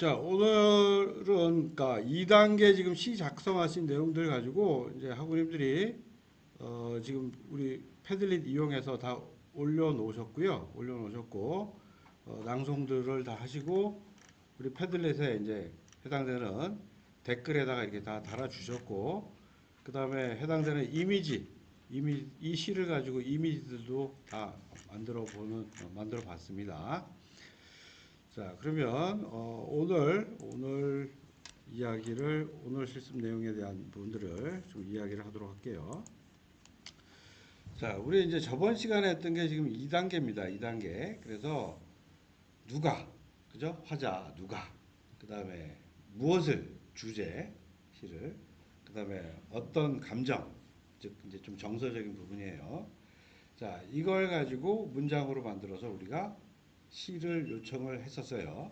자, 오늘은 그러니까 2단계 지금 시 작성하신 내용들 가지고 이제 학우님들이 지금 우리 패들릿 이용해서 다 올려놓으셨고요. 올려놓으셨고 낭송들을 다 하시고 우리 패들릿에 이제 해당되는 댓글에다가 이렇게 다 달아주셨고 그 다음에 해당되는 이 시를 가지고 이미지들도 다 만들어 봤습니다. 자, 그러면 오늘 이야기를 오늘 실습 내용에 대한 부분들을 좀 이야기를 하도록 할게요. 자, 우리 이제 저번 시간에 했던 게 지금 2단계입니다. 2단계. 그래서 누가, 그죠? 화자, 누가. 그 다음에 무엇을, 주제, 시를. 그 다음에 어떤 감정, 즉 이제 좀 정서적인 부분이에요. 자, 이걸 가지고 문장으로 만들어서 우리가 시를 요청을 했었어요.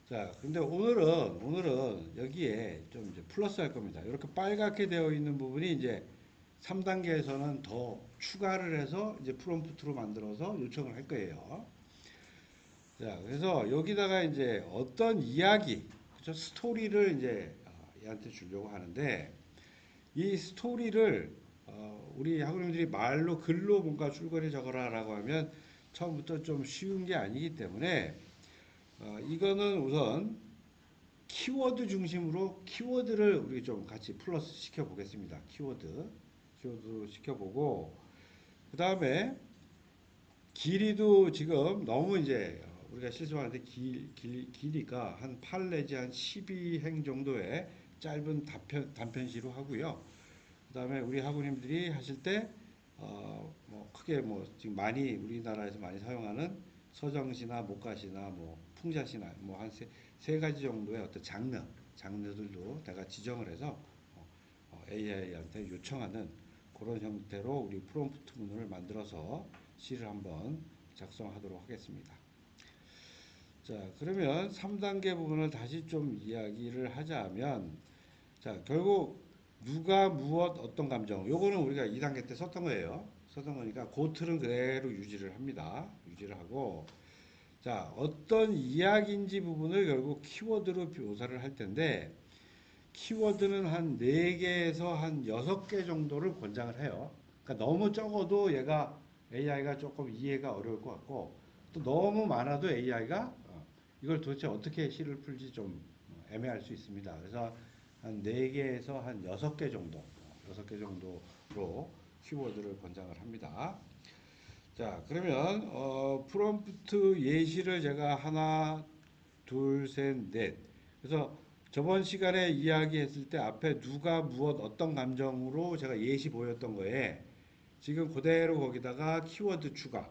자, 근데 오늘은 여기에 좀 이제 플러스 할 겁니다. 이렇게 빨갛게 되어 있는 부분이 이제 3단계에서는 더 추가를 해서 이제 프롬프트로 만들어서 요청을 할 거예요. 자, 그래서 여기다가 이제 어떤 이야기, 그죠? 스토리를 이제 얘한테 주려고 하는데 이 스토리를 우리 학우님들이 말로 글로 뭔가 줄거리 적어라라고 하면 처음부터 좀 쉬운 게 아니기 때문에 이거는 우선 키워드 중심으로 키워드를 우리 좀 같이 플러스 시켜 보겠습니다. 키워드 시켜보고 그 다음에 길이도 지금 너무 이제 우리가 실습하는데 길이가 한 8 내지 한 12행 정도의 짧은 단편시로 하고요. 그 다음에 우리 학우님들이 하실 때, 뭐 크게 뭐 지금 많이 우리나라에서 많이 사용하는 서정시나 목가시나 뭐 풍자시나 뭐 한 세 가지 정도의 어떤 장르들도 내가 지정을 해서 AI한테 요청하는 그런 형태로 우리 프롬프트 문을 만들어서 시를 한번 작성하도록 하겠습니다. 자, 그러면 3단계 부분을 다시 좀 이야기를 하자면, 자, 결국 누가 무엇 어떤 감정 요거는 우리가 2단계 때 썼던 거예요. 썼던 거니까 그 틀은 그대로 유지를 합니다. 유지를 하고 자, 어떤 이야기인지 부분을 결국 키워드로 묘사를 할 텐데 키워드는 한 4개에서 한 6개 정도를 권장을 해요. 그러니까 너무 적어도 얘가 AI가 조금 이해가 어려울 것 같고 또 너무 많아도 AI가 이걸 도대체 어떻게 시를 풀지 좀 애매할 수 있습니다. 그래서 한 4개에서 한 6개 정도, 6개 정도로 키워드를 권장을 합니다. 자, 그러면 프롬프트 예시를 제가 하나, 둘, 셋, 넷. 그래서 저번 시간에 이야기했을 때 앞에 누가 무엇 어떤 감정으로 제가 예시 보였던 거에 지금 그대로 거기다가 키워드 추가,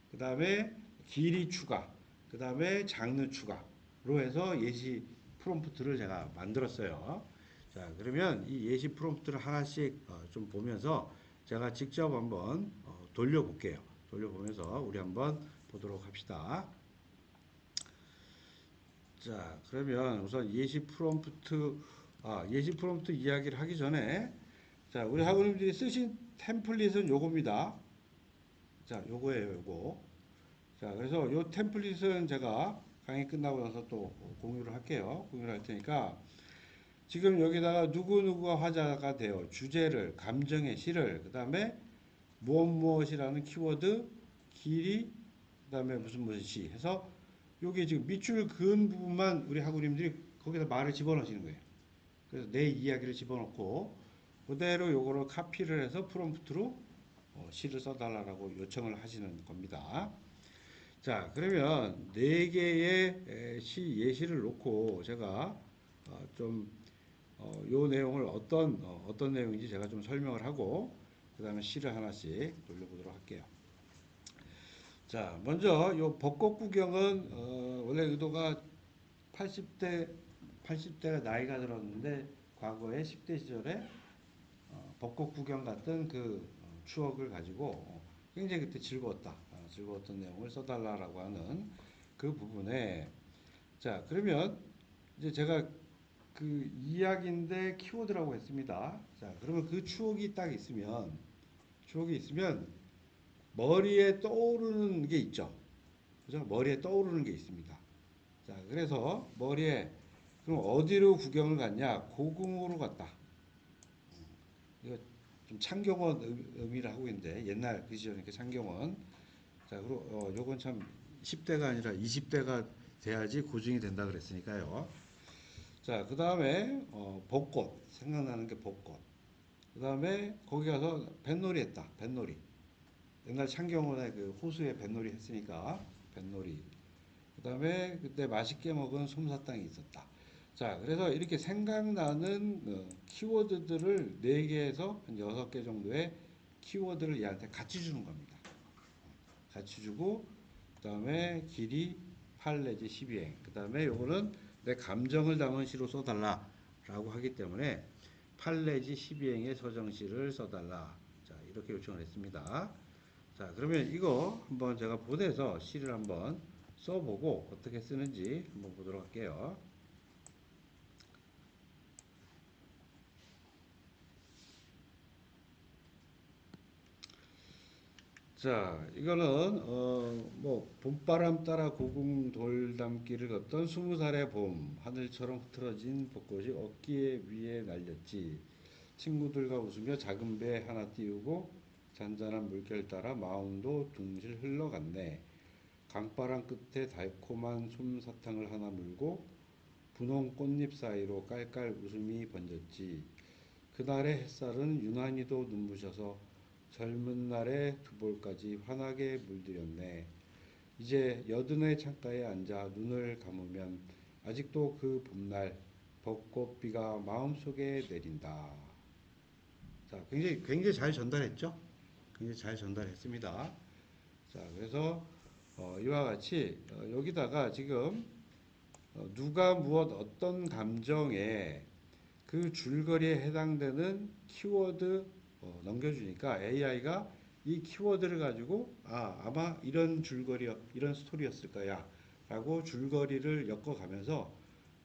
그 다음에 길이 추가, 그 다음에 장르 추가로 해서 예시 프롬프트를 제가 만들었어요. 자, 그러면 이 예시 프롬프트를 하나씩 좀 보면서 제가 직접 한번 돌려볼게요. 돌려보면서 우리 한번 보도록 합시다. 자, 그러면 우선 예시 프롬프트 이야기를 하기 전에 자, 우리 학우님들이 쓰신 템플릿은 요겁니다. 자, 요거예요, 요거. 자, 그래서 요 템플릿은 제가 강의 끝나고 나서 또 공유를 할게요. 공유를 할 테니까 지금 여기다가 누구누구가 화자가 되어 주제를, 감정의 시를, 그 다음에 무엇무엇이라는 키워드, 길이, 그 다음에 무슨 시 해서 요게 지금 밑줄 그은 부분만 우리 학우님들이 거기다 말을 집어넣으시는 거예요. 그래서 내 이야기를 집어넣고 그대로 요거를 카피를 해서 프롬프트로 시를 써달라고 요청을 하시는 겁니다. 자, 그러면 네 개의 시 예시를 놓고 제가 좀 요 내용을 어떤 내용인지 제가 좀 설명을 하고 그 다음에 시를 하나씩 돌려보도록 할게요. 자, 먼저 요 벚꽃 구경은 원래 의도가 80대 80대가 나이가 들었는데 과거에 10대 시절에 벚꽃 구경 갔던 그 추억을 가지고 굉장히 그때 즐거웠던 내용을 써달라고 하는 그 부분에 자, 그러면 이제 제가 그 이야기인데 키워드라고 했습니다. 자, 그러면 그 추억이 있으면 머리에 떠오르는 게 있죠. 그죠? 머리에 떠오르는 게 있습니다. 자, 그래서 머리에 그럼 어디로 구경을 갔냐? 고궁으로 갔다. 이거 좀 창경원 의미를 하고 있는데 옛날 그 시절에 창경원. 자, 그리고 요건 참 10대가 아니라 20대가 돼야지 고증이 된다 그랬으니까요. 자, 그 다음에 벚꽃 생각나는 게 벚꽃. 그 다음에 거기 가서 뱃놀이 했다. 뱃놀이. 옛날 창경원에 그 호수에 뱃놀이 했으니까 뱃놀이. 그 다음에 그때 맛있게 먹은 솜사탕이 있었다. 자, 그래서 이렇게 생각나는 키워드들을 4개에서 한 6개 정도의 키워드를 얘한테 같이 주는 겁니다. 같이 주고, 그 다음에 길이 8 내지 12행. 그 다음에 요거는 내 감정을 담은 시로 써달라 라고 하기 때문에 8 내지 12행의 서정시를 써달라. 자, 이렇게 요청을 했습니다. 자, 그러면 이거 한번 제가 보내서 시를 한번 써보고 어떻게 쓰는지 한번 보도록 할게요. 자, 이거는 뭐 봄바람 따라 고궁 돌담길을 걷던 20살의 봄, 하늘처럼 흐트러진 벚꽃이 어깨 위에 날렸지. 친구들과 웃으며 작은 배 하나 띄우고 잔잔한 물결 따라 마음도 둥실 흘러갔네. 강바람 끝에 달콤한 솜사탕을 하나 물고 분홍 꽃잎 사이로 깔깔 웃음이 번졌지. 그날의 햇살은 유난히도 눈부셔서 젊은 날의 두 볼까지 환하게 물들였네. 이제 여든의 창가에 앉아 눈을 감으면 아직도 그 봄날 벚꽃비가 마음속에 내린다. 자, 굉장히 잘 전달했죠? 굉장히 잘 전달했습니다. 자, 그래서 이와 같이 여기다가 지금 누가 무엇 어떤 감정에 그 줄거리에 해당되는 키워드 넘겨주니까 AI가 이 키워드를 가지고 아마 이런 줄거리 이런 스토리였을 거야 라고 줄거리를 엮어가면서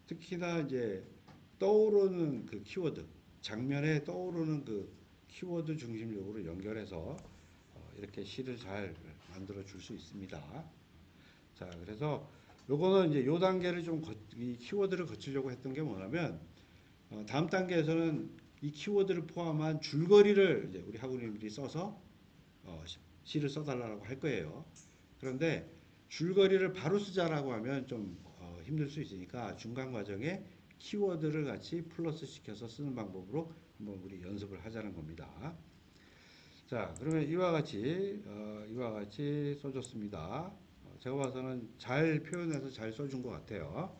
특히나 이제 떠오르는 그 키워드 장면에 떠오르는 그 키워드 중심적으로 연결해서 이렇게 시를 잘 만들어 줄 수 있습니다. 자, 그래서 요거는 이제 요 단계를 이 키워드를 거치려고 했던 게 뭐냐면 다음 단계에서는 이 키워드를 포함한 줄거리를 이제 우리 학우님들이 써서 시를 써달라고 할 거예요. 그런데 줄거리를 바로 쓰자라고 하면 좀 힘들 수 있으니까 중간 과정에 키워드를 같이 플러스 시켜서 쓰는 방법으로 한번 우리 연습을 하자는 겁니다. 자, 그러면 이와 같이 써줬습니다. 제가 봐서는 잘 표현해서 잘 써준 것 같아요.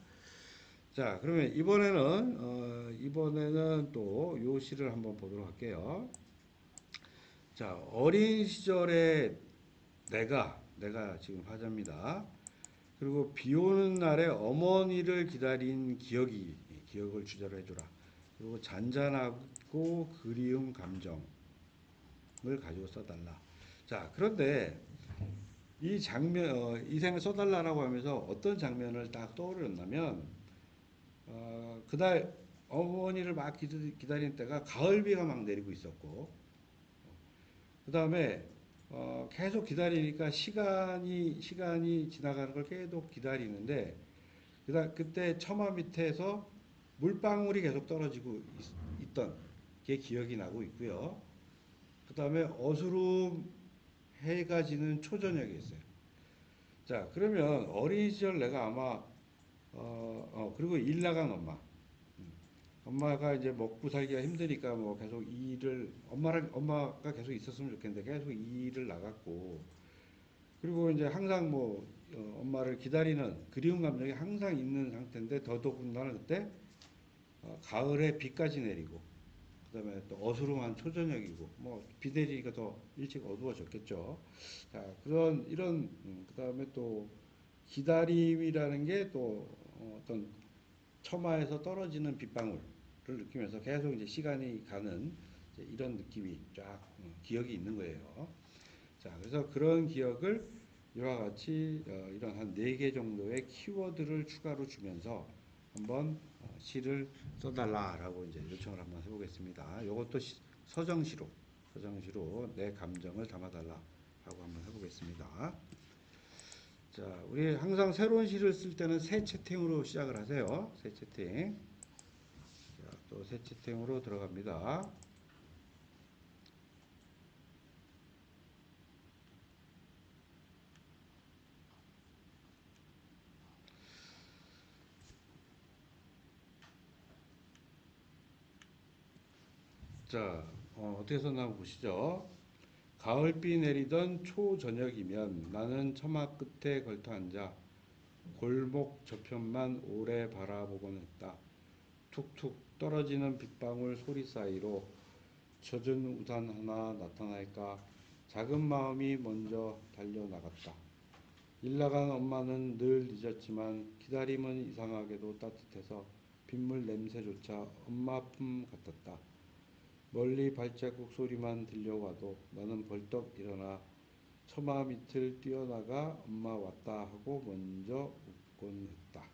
자, 그러면 이번에는 또 요 시를 한번 보도록 할게요. 자, 어린 시절에 내가 지금 화자입니다. 그리고 비 오는 날에 어머니를 기다린 기억을 주제로 해주라. 그리고 잔잔하고 그리운 감정을 가지고 써달라. 자, 그런데 이 생을 써달라고 하면서 어떤 장면을 딱 떠올렸냐면, 그날 어머니를 막 기다리는 때가 가을비가 막 내리고 있었고, 그 다음에 계속 기다리니까 시간이 지나가는 걸 계속 기다리는데, 그때 처마 밑에서 물방울이 계속 떨어지고 있던 게 기억이 나고 있고요. 그 다음에 어스름 해가 지는 초저녁이었어요. 자, 그러면 어린 시절 내가 아마 그리고 일 나간 엄마. 엄마가 이제 먹고 살기가 힘드니까 뭐 계속 엄마가 계속 있었으면 좋겠는데 계속 일을 나갔고, 그리고 이제 항상 뭐 엄마를 기다리는 그리운 감정이 항상 있는 상태인데 더더군다나 그때 가을에 비까지 내리고 그다음에 또 어수름한 초저녁이고 뭐 비 내리니까 더 일찍 어두워졌겠죠. 자, 그다음에 또 기다림이라는 게 또 어떤 처마에서 떨어지는 빗방울을 느끼면서 계속 이제 시간이 가는 이제 이런 느낌이 쫙 기억이 있는 거예요. 자, 그래서 그런 기억을 이와 같이 이런 한 4개 정도의 키워드를 추가로 주면서 한번 시를 써달라라고 이제 요청을 한번 해보겠습니다. 이것도 서정시로 내 감정을 담아달라 하고 한번 해보겠습니다. 자, 우리 항상 새로운 시를 쓸 때는 새 채팅으로 시작을 하세요. 새 채팅. 자, 또 새 채팅으로 들어갑니다. 자, 어떻게 썼나 한번 보시죠. 가을비 내리던 초저녁이면 나는 처마 끝에 걸터 앉아 골목 저편만 오래 바라보곤 했다. 툭툭 떨어지는 빗방울 소리 사이로 젖은 우산 하나 나타날까 작은 마음이 먼저 달려나갔다. 일 나간 엄마는 늘 늦었지만 기다림은 이상하게도 따뜻해서 빗물 냄새조차 엄마 품 같았다. 멀리 발자국 소리만 들려와도 나는 벌떡 일어나 처마 밑을 뛰어나가 엄마 왔다 하고 먼저 웃곤 했다.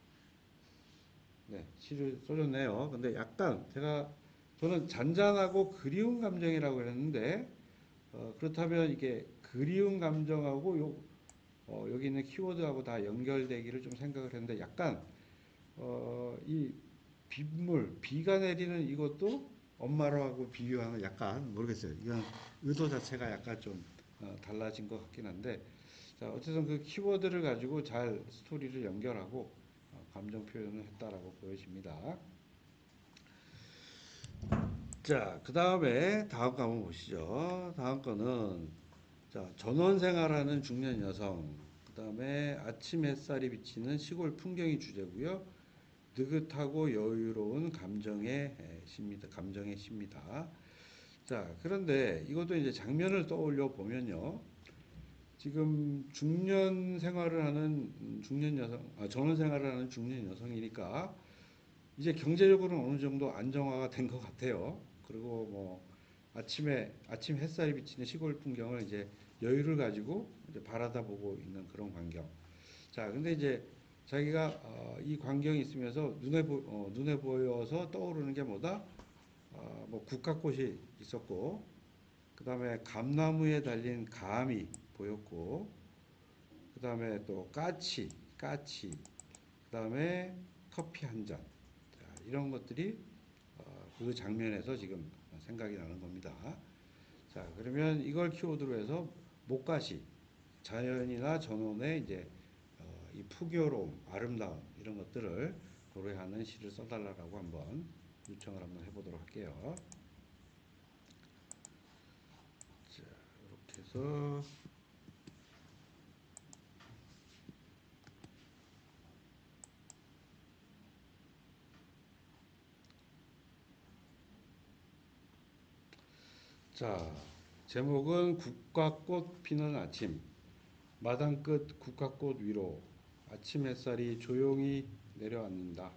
네, 시를 써줬네요. 근데 약간 저는 잔잔하고 그리운 감정이라고 그랬는데 그렇다면 이게 그리운 감정하고 여기 있는 키워드하고 다 연결되기를 좀 생각을 했는데 약간 이 빗물, 비가 내리는 이것도 엄마로 하고 비유하는 약간 모르겠어요. 이건 의도 자체가 약간 좀 달라진 것 같긴 한데 자, 어쨌든 그 키워드를 가지고 잘 스토리를 연결하고 감정 표현을 했다라고 보여집니다. 자, 그 다음에 다음 거 한번 보시죠. 다음 거는 자, 전원 생활하는 중년 여성. 그 다음에 아침 햇살이 비치는 시골 풍경이 주제고요. 느긋하고 여유로운 감정의 시입니다. 감정의 시입니다. 자, 그런데 이것도 이제 장면을 떠올려 보면요. 지금 중년 생활을 하는 중년 여성, 전원 생활을 하는 중년 여성이니까 이제 경제적으로는 어느 정도 안정화가 된 것 같아요. 그리고 뭐 아침 햇살이 비치는 시골 풍경을 이제 여유를 가지고 이제 바라다 보고 있는 그런 광경. 자, 근데 이제 자기가 이 광경이 있으면서 눈에 보여서 떠오르는 게 뭐다? 뭐 국화꽃이 있었고, 그 다음에 감나무에 달린 감이 보였고, 그 다음에 또 까치, 그 다음에 커피 한 잔. 자, 이런 것들이 그 장면에서 지금 생각이 나는 겁니다. 자, 그러면 이걸 키워드로 해서 목가시, 자연이나 전원의 이제 이 푸교로움, 아름다움 이런 것들을 고려하는 시를 써달라고 한번 요청을 한번 해보도록 할게요. 자, 이렇게 해서 자, 제목은 국화꽃 피는 아침. 마당 끝 국화꽃 위로 아침 햇살이 조용히 내려앉는다.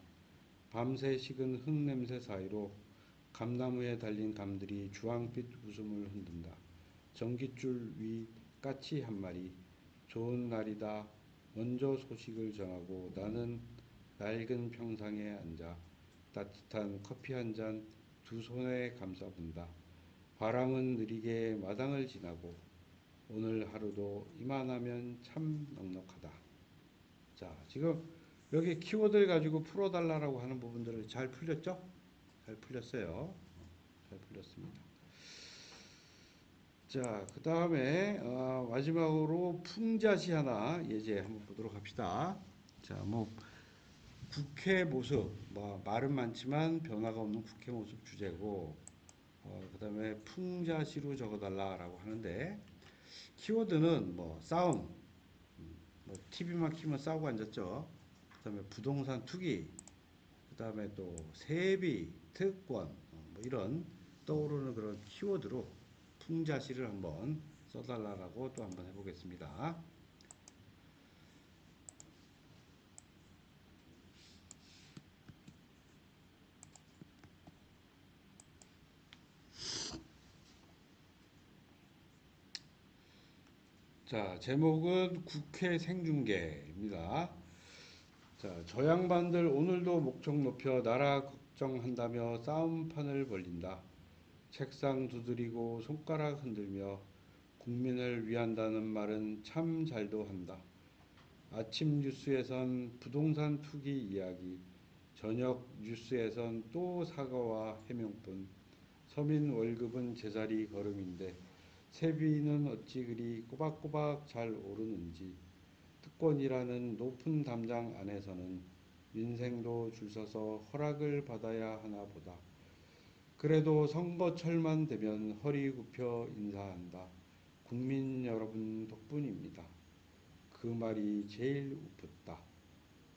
밤새 식은 흙냄새 사이로 감나무에 달린 감들이 주황빛 웃음을 흔든다. 전깃줄 위 까치 한 마리. 좋은 날이다. 먼저 소식을 전하고 나는 낡은 평상에 앉아 따뜻한 커피 한 잔 두 손에 감싸본다. 바람은 느리게 마당을 지나고 오늘 하루도 이만하면 참 넉넉하다. 자, 지금 여기 키워드를 가지고 풀어달라고 하는 부분들을 잘 풀렸죠? 잘 풀렸어요. 잘 풀렸습니다. 자, 그 다음에 마지막으로 풍자시 하나 예제 한번 보도록 합시다. 자, 뭐 국회 모습, 뭐 말은 많지만 변화가 없는 국회 모습 주제고, 그 다음에 풍자시로 적어달라고 하는데 키워드는 뭐 싸움, 뭐 TV만 키면 싸우고 앉았죠. 그 다음에 부동산 투기, 그 다음에 또 세비, 특권, 뭐 이런 떠오르는 그런 키워드로 풍자시를 한번 써달라고 또 한번 해보겠습니다. 자, 제목은 국회 생중계입니다. 자, 저 양반들 오늘도 목청 높여 나라 걱정한다며 싸움판을 벌린다. 책상 두드리고 손가락 흔들며 국민을 위한다는 말은 참 잘도 한다. 아침 뉴스에선 부동산 투기 이야기, 저녁 뉴스에선 또 사과와 해명뿐. 서민 월급은 제자리 걸음인데 세비는 어찌 그리 꼬박꼬박 잘 오르는지. 특권이라는 높은 담장 안에서는 민생도 줄 서서 허락을 받아야 하나 보다. 그래도 선거철만 되면 허리 굽혀 인사한다. 국민 여러분 덕분입니다. 그 말이 제일 우붓다.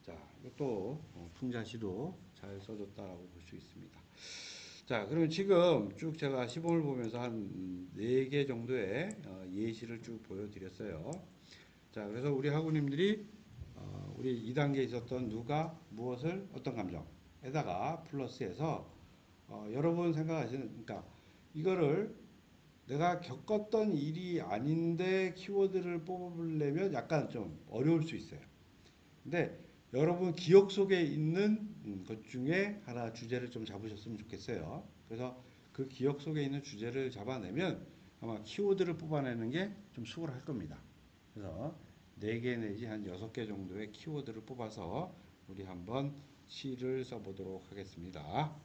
자, 이것도 풍자시도 잘 써줬다라고 볼 수 있습니다. 자, 그러면 지금 쭉 제가 시범을 보면서 한 4개 정도의 예시를 쭉 보여드렸어요. 자, 그래서 우리 학우님들이 우리 2단계에 있었던 누가 무엇을 어떤 감정에다가 플러스해서 여러분 생각하시는 그러니까 이거를 내가 겪었던 일이 아닌데 키워드를 뽑으려면 약간 좀 어려울 수 있어요. 근데 여러분 기억 속에 있는 것 중에 하나 주제를 좀 잡으셨으면 좋겠어요. 그래서 그 기억 속에 있는 주제를 잡아내면 아마 키워드를 뽑아내는 게 좀 수월할 겁니다. 그래서 4개 내지 한 6개 정도의 키워드를 뽑아서 우리 한번 시를 써보도록 하겠습니다.